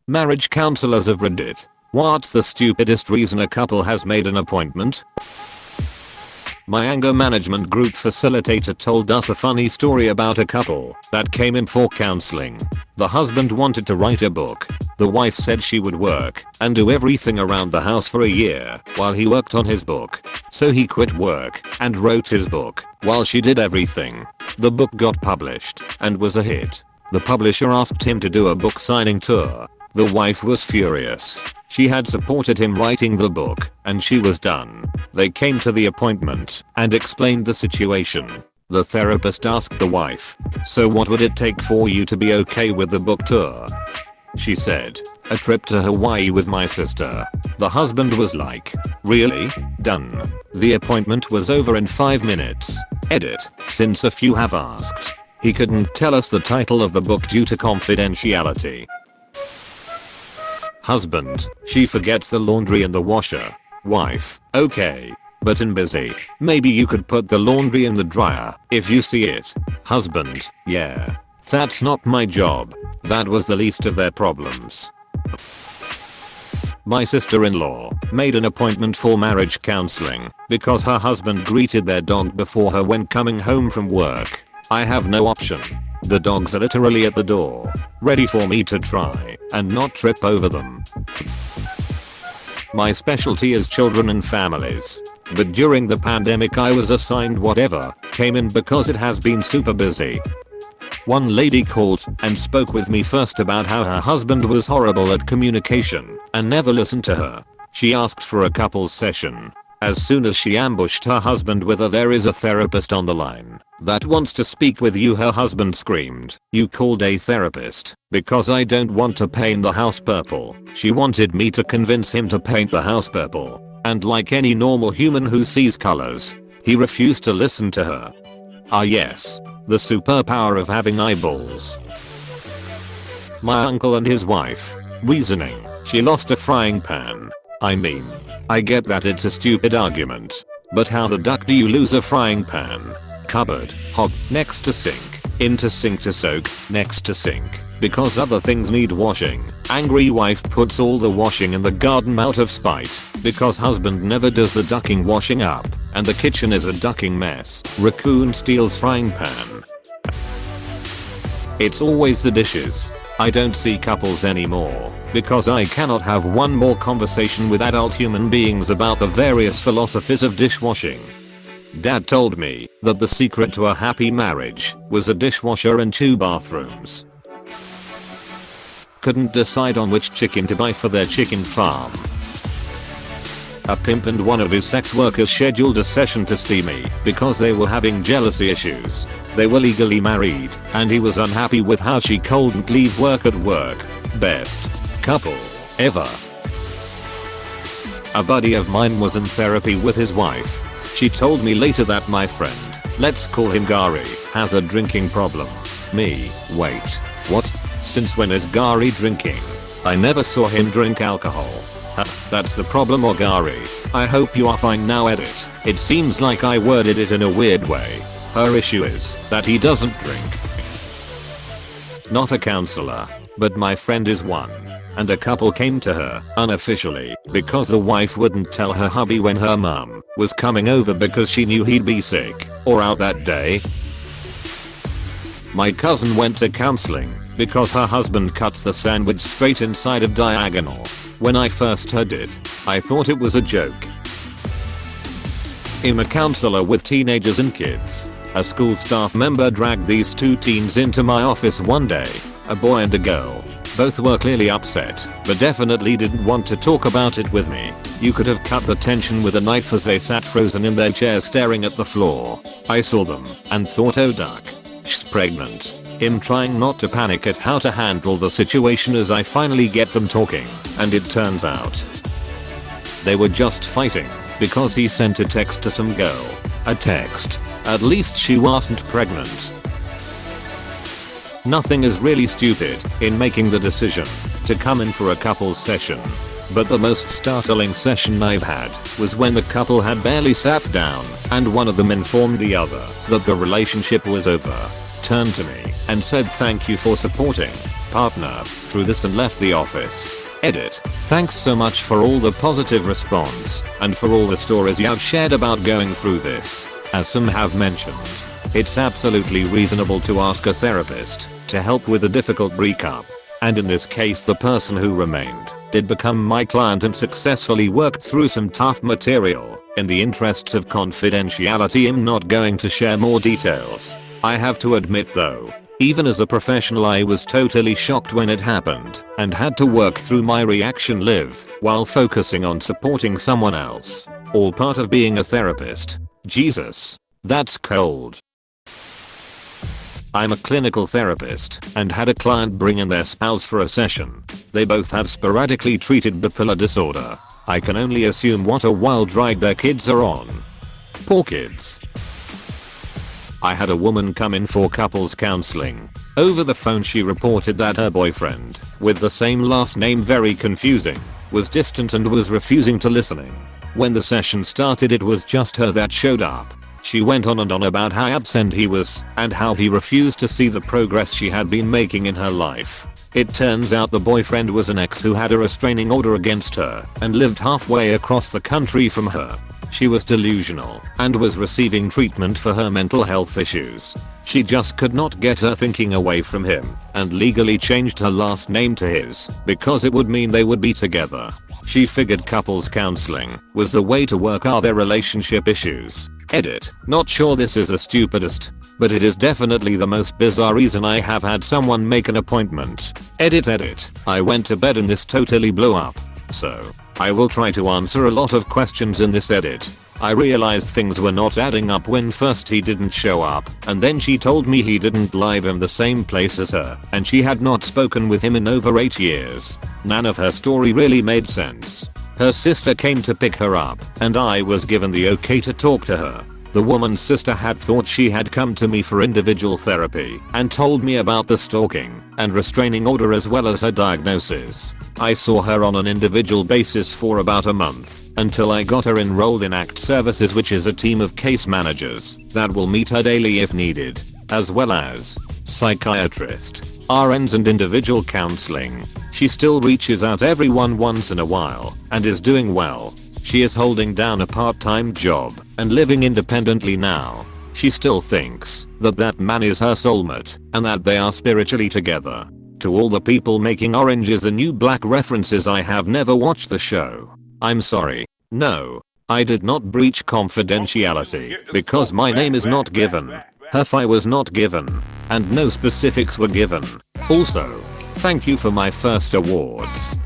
Marriage counselors of Reddit. What's the stupidest reason a couple has made an appointment? My anger management group facilitator told us a funny story about a couple that came in for counseling. The husband wanted to write a book. The wife said she would work and do everything around the house for a year while he worked on his book. So he quit work and wrote his book while she did everything. The book got published and was a hit. The publisher asked him to do a book signing tour. The wife was furious. She had supported him writing the book and she was done. They came to the appointment and explained the situation. The therapist asked the wife, "So what would it take for you to be okay with the book tour?" She said, "A trip to Hawaii with my sister." The husband was like, "Really? Done." The appointment was over in 5 minutes. Edit, since a few have asked. He couldn't tell us the title of the book due to confidentiality. Husband, she forgets the laundry in the washer. Wife, okay, but I'm busy. Maybe you could put the laundry in the dryer if you see it. Husband, yeah, that's not my job. That was the least of their problems. My sister-in-law made an appointment for marriage counseling because her husband greeted their dog before her when coming home from work. I have no option. The dogs are literally at the door, ready for me to try and not trip over them. My specialty is children and families, but during the pandemic I was assigned whatever came in because it has been super busy. One lady called and spoke with me first about how her husband was horrible at communication and never listened to her. She asked for a couples session. As soon as she ambushed her husband with a "There is a therapist on the line that wants to speak with you," her husband screamed, "You called a therapist because I don't want to paint the house purple." She wanted me to convince him to paint the house purple, and like any normal human who sees colors, he refused to listen to her. Ah yes, the superpower of having eyeballs. My uncle and his wife. Reasoning, she lost a frying pan. I mean, I get that it's a stupid argument, but how the duck do you lose a frying pan? Cupboard, hob, next to sink, into sink to soak, next to sink, because other things need washing. Angry wife puts all the washing in the garden out of spite, because husband never does the ducking washing up, and the kitchen is a ducking mess. Raccoon steals frying pan. It's always the dishes. I don't see couples anymore because I cannot have one more conversation with adult human beings about the various philosophies of dishwashing. Dad told me that the secret to a happy marriage was a dishwasher and 2 bathrooms. Couldn't decide on which chicken to buy for their chicken farm. A pimp and one of his sex workers scheduled a session to see me because they were having jealousy issues. They were legally married and he was unhappy with how she couldn't leave work at work. Best couple ever. A buddy of mine was in therapy with his wife. She told me later that my friend, let's call him Gary, has a drinking problem. Me, wait, what? Since when is Gary drinking? I never saw him drink alcohol. That's the problem, or Gary. I hope you are fine now. Edit. It seems like I worded it in a weird way. Her issue is that he doesn't drink. Not a counselor, but my friend is one. And a couple came to her unofficially because the wife wouldn't tell her hubby when her mum was coming over because she knew he'd be sick or out that day. My cousin went to counseling because her husband cuts the sandwich straight inside of diagonal. When I first heard it, I thought it was a joke. I'm a counselor with teenagers and kids. A school staff member dragged these 2 teens into my office one day, a boy and a girl. Both were clearly upset, but definitely didn't want to talk about it with me. You could have cut the tension with a knife as they sat frozen in their chairs staring at the floor. I saw them and thought, oh duck, she's pregnant. Him trying not to panic at how to handle the situation as I finally get them talking, and it turns out they were just fighting because he sent a text to some girl. A text. At least she wasn't pregnant. Nothing is really stupid in making the decision to come in for a couples session. But the most startling session I've had was when the couple had barely sat down and one of them informed the other that the relationship was over, turned to me and said thank you for supporting, partner through this and left the office. Edit. Thanks so much for all the positive response and for all the stories you have shared about going through this. As some have mentioned, it's absolutely reasonable to ask a therapist to help with a difficult breakup. And in this case, the person who remained did become my client and successfully worked through some tough material. In the interests of confidentiality, I'm not going to share more details. I have to admit though, even as a professional, I was totally shocked when it happened and had to work through my reaction live while focusing on supporting someone else. All part of being a therapist. Jesus, that's cold. I'm a clinical therapist and had a client bring in their spouse for a session. They both have sporadically treated bipolar disorder. I can only assume what a wild ride their kids are on. Poor kids. I had a woman come in for couples counseling. Over the phone she reported that her boyfriend, with the same last name, very confusing, was distant and was refusing to listening. When the session started, it was just her that showed up. She went on and on about how absent he was and how he refused to see the progress she had been making in her life. It turns out the boyfriend was an ex who had a restraining order against her and lived halfway across the country from her. She was delusional and was receiving treatment for her mental health issues. She just could not get her thinking away from him and legally changed her last name to his because it would mean they would be together. She figured couples counseling was the way to work out their relationship issues. Edit. Not sure this is the stupidest, but it is definitely the most bizarre reason I have had someone make an appointment. Edit. I went to bed and this totally blew up. So, I will try to answer a lot of questions in this edit. I realized things were not adding up when first he didn't show up, and then she told me he didn't live in the same place as her, and she had not spoken with him in over 8 years. None of her story really made sense. Her sister came to pick her up, and I was given the okay to talk to her. The woman's sister had thought she had come to me for individual therapy and told me about the stalking and restraining order as well as her diagnosis. I saw her on an individual basis for about a month until I got her enrolled in ACT Services, which is a team of case managers that will meet her daily if needed, as well as psychiatrist, RNs and individual counseling. She still reaches out everyone once in a while and is doing well. She is holding down a part-time job and living independently now. She still thinks that man is her soulmate and that they are spiritually together. To all the people making Orange is the New Black references, I have never watched the show. I'm sorry. No, I did not breach confidentiality because my name is not given. Her FI was not given, and no specifics were given. Also, thank you for my first awards.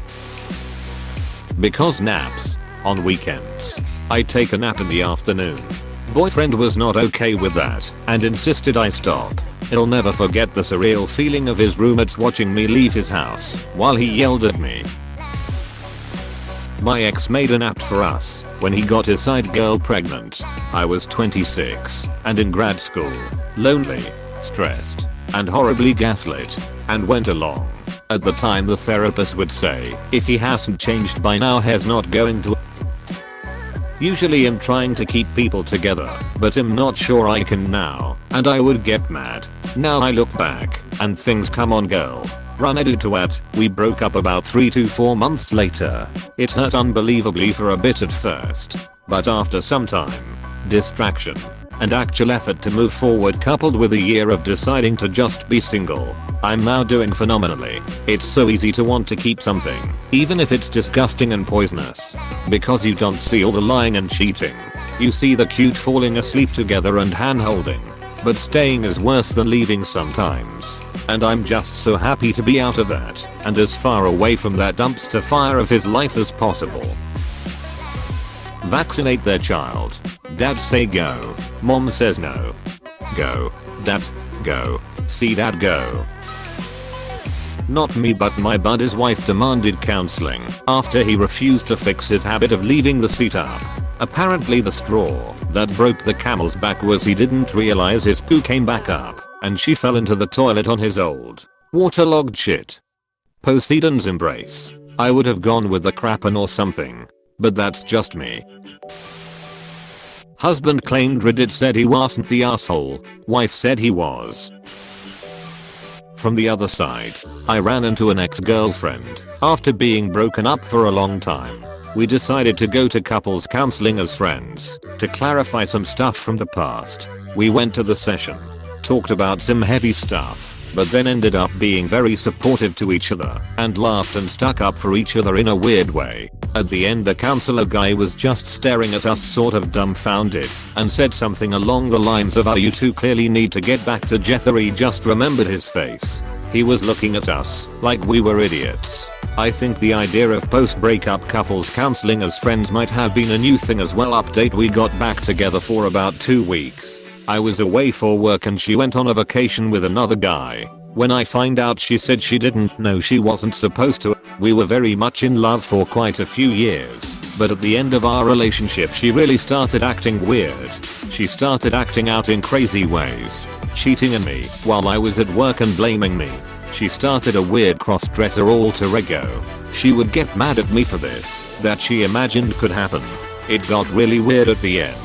Because naps. On weekends, I take a nap in the afternoon. Boyfriend was not okay with that and insisted I stop. He'll never forget the surreal feeling of his roommates watching me leave his house while he yelled at me. My ex made a nap for us when he got his side girl pregnant. I was 26 and in grad school, lonely, stressed, and horribly gaslit, and went along. At the time the therapist would say, if he hasn't changed by now he's not going to. Usually I'm trying to keep people together, but I'm not sure I can now, and I would get mad. Now I look back, and things come on girl. Run edit to at, we broke up about 3 to 4 months later. It hurt unbelievably for a bit at first, but after some time, distraction, and actual effort to move forward coupled with a year of deciding to just be single, I'm now doing phenomenally. It's so easy to want to keep something, even if it's disgusting and poisonous, because you don't see all the lying and cheating. You see the cute falling asleep together and hand holding, but staying is worse than leaving sometimes. And I'm just so happy to be out of that and as far away from that dumpster fire of his life as possible. Vaccinate their child. Dad say go. Mom says no. Go. Dad, go. See dad go. Not me, but my buddy's wife demanded counseling after he refused to fix his habit of leaving the seat up. Apparently the straw that broke the camel's back was he didn't realize his poo came back up and she fell into the toilet on his old waterlogged shit. Poseidon's embrace. I would have gone with the Kraken or something, but that's just me. Husband claimed Reddit said he wasn't the asshole. Wife said he was. From the other side, I ran into an ex-girlfriend after being broken up for a long time. We decided to go to couples counseling as friends to clarify some stuff from the past. We went to the session, talked about some heavy stuff, but then ended up being very supportive to each other and laughed and stuck up for each other in a weird way. At the end, the counselor guy was just staring at us sort of dumbfounded and said something along the lines of, "Oh, you two clearly need to get back to Jetheri." Just remembered his face. He was looking at us like we were idiots. I think the idea of post-breakup couples counseling as friends might have been a new thing as well. Update: we got back together for about 2 weeks. I was away for work and she went on a vacation with another guy. When I find out, she said she didn't know she wasn't supposed to. We were very much in love for quite a few years, but at the end of our relationship she really started acting weird. She started acting out in crazy ways, cheating on me while I was at work and blaming me. She started a weird cross-dresser alter ego. She would get mad at me for this, that she imagined could happen. It got really weird at the end.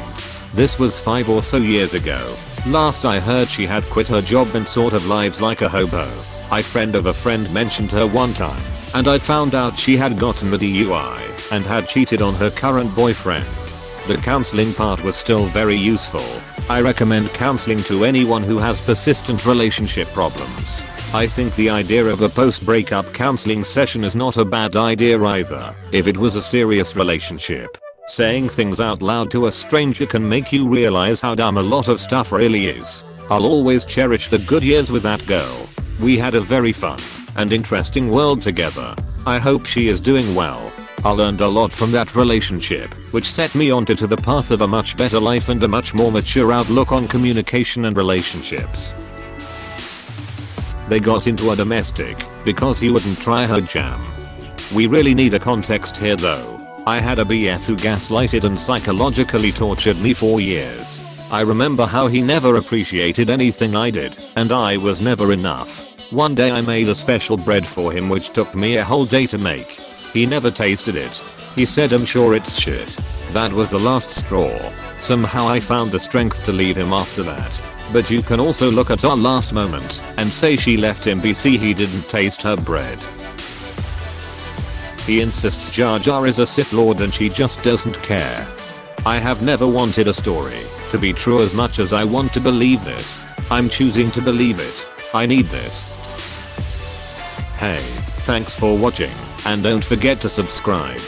This was 5 or so years ago. Last I heard, she had quit her job and sort of lives like a hobo. A friend of a friend mentioned her one time, and I found out she had gotten the DUI and had cheated on her current boyfriend. The counseling part was still very useful. I recommend counseling to anyone who has persistent relationship problems. I think the idea of a post-breakup counseling session is not a bad idea either. If it was a serious relationship, saying things out loud to a stranger can make you realize how dumb a lot of stuff really is. I'll always cherish the good years with that girl. We had a very fun and interesting world together. I hope she is doing well. I learned a lot from that relationship, which set me onto the path of a much better life and a much more mature outlook on communication and relationships. They got into a domestic because he wouldn't try her jam. We really need a context here though. I had a BF who gaslighted and psychologically tortured me for years. I remember how he never appreciated anything I did, and I was never enough. One day I made a special bread for him which took me a whole day to make. He never tasted it. He said, "I'm sure it's shit." That was the last straw. Somehow I found the strength to leave him after that. But you can also look at our last moment and say she left him BC he didn't taste her bread. He insists Jar Jar is a Sith Lord and she just doesn't care. I have never wanted a story to be true as much as I want to believe this. I'm choosing to believe it. I need this. Hey, thanks for watching, and don't forget to subscribe.